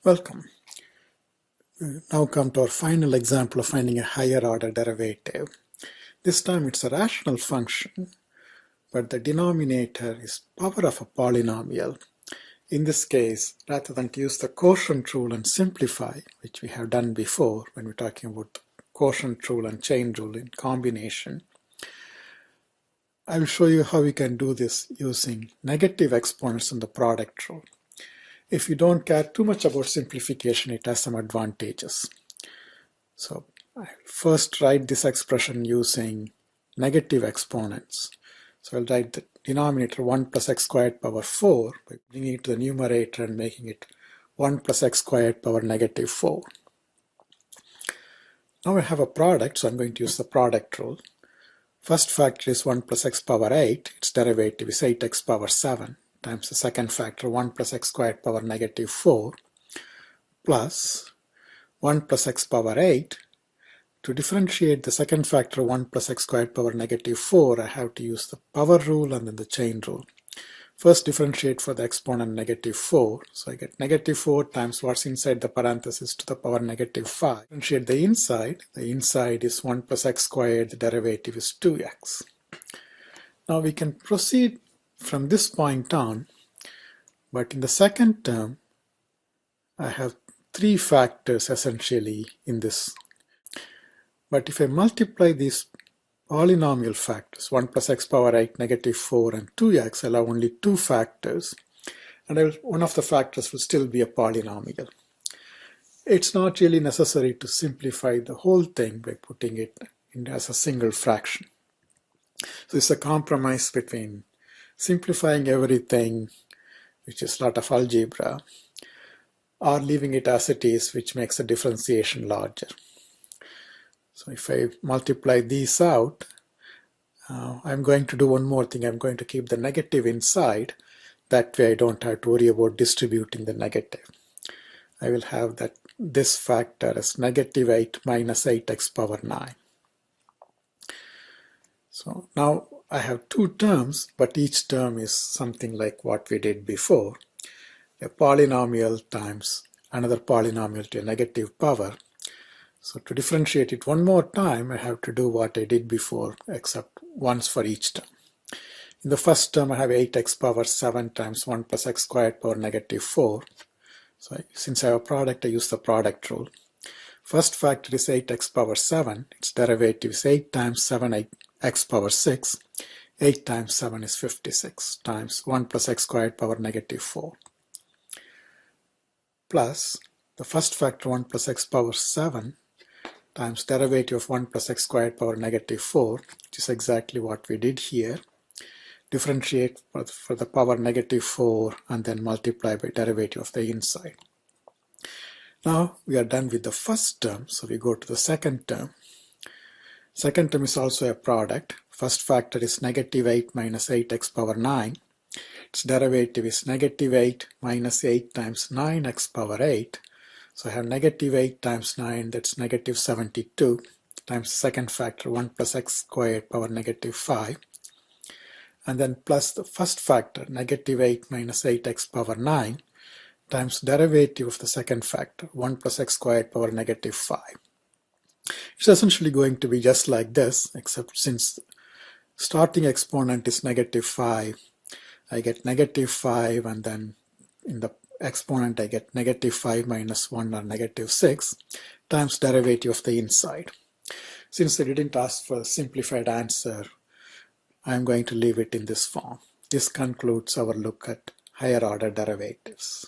Welcome. Now come to our final example of finding a higher order derivative. This time it's a rational function, but the denominator is power of a polynomial. In this case, rather than to use the quotient rule and simplify, which we have done before when we're talking about the quotient rule and chain rule in combination, I will show you how we can do this using negative exponents in the product rule. If you don't care too much about simplification, it has some advantages. So I'll first write this expression using negative exponents. So I'll write the denominator 1 plus x squared power 4 by bringing it to the numerator and making it 1 plus x squared power negative 4. Now I have a product, so I'm going to use the product rule. First factor is 1 plus x power 8, its derivative is 8x power 7 times the second factor 1 plus x squared power negative 4 plus 1 plus x power 8. To differentiate the second factor 1 plus x squared power negative 4, I have to use the power rule and then the chain rule. First differentiate for the exponent negative 4, so I get negative 4 times what's inside the parenthesis to the power negative 5. Differentiate the inside is 1 plus x squared, the derivative is 2x. Now we can proceed from this point on, but in the second term I have three factors essentially in this. But if I multiply these polynomial factors, 1 plus x power 8, negative 4 and 2x, I'll have only two factors, and one of the factors will still be a polynomial. It's not really necessary to simplify the whole thing by putting it in as a single fraction. So it's a compromise between simplifying everything, which is a lot of algebra, or leaving it as it is, which makes the differentiation larger. So if I multiply these out, I'm going to do one more thing. I'm going to keep the negative inside. That way I don't have to worry about distributing the negative. I will have that this factor as negative 8 minus 8x power 9. So now I have two terms, but each term is something like what we did before. A polynomial times another polynomial to a negative power. So to differentiate it one more time, I have to do what I did before, except once for each term. In the first term, I have 8x power 7 times 1 plus x squared power negative 4. So since I have a product, I use the product rule. First factor is 8x power 7. Its derivative is 8 times 7 x power 6. 8 times 7 is 56 times 1 plus x squared power negative 4. Plus the first factor 1 plus x power 7 times derivative of 1 plus x squared power negative 4, which is exactly what we did here. Differentiate for the power negative 4 and then multiply by derivative of the inside. Now we are done with the first term, so we go to the second term. Second term is also a product. First factor is negative 8 minus 8x power 9. Its derivative is negative 8 minus 8 times 9x power 8. So I have negative 8 times 9, that's negative 72, times the second factor 1 plus x squared power negative 5. And then plus the first factor, negative 8 minus 8x power 9, times derivative of the second factor, 1 plus x squared power negative 5. It's essentially going to be just like this, except since starting exponent is negative 5, I get negative 5, and then in the exponent I get negative 5 minus 1 or negative 6 times derivative of the inside. Since they didn't ask for a simplified answer, I'm going to leave it in this form. This concludes our look at higher order derivatives.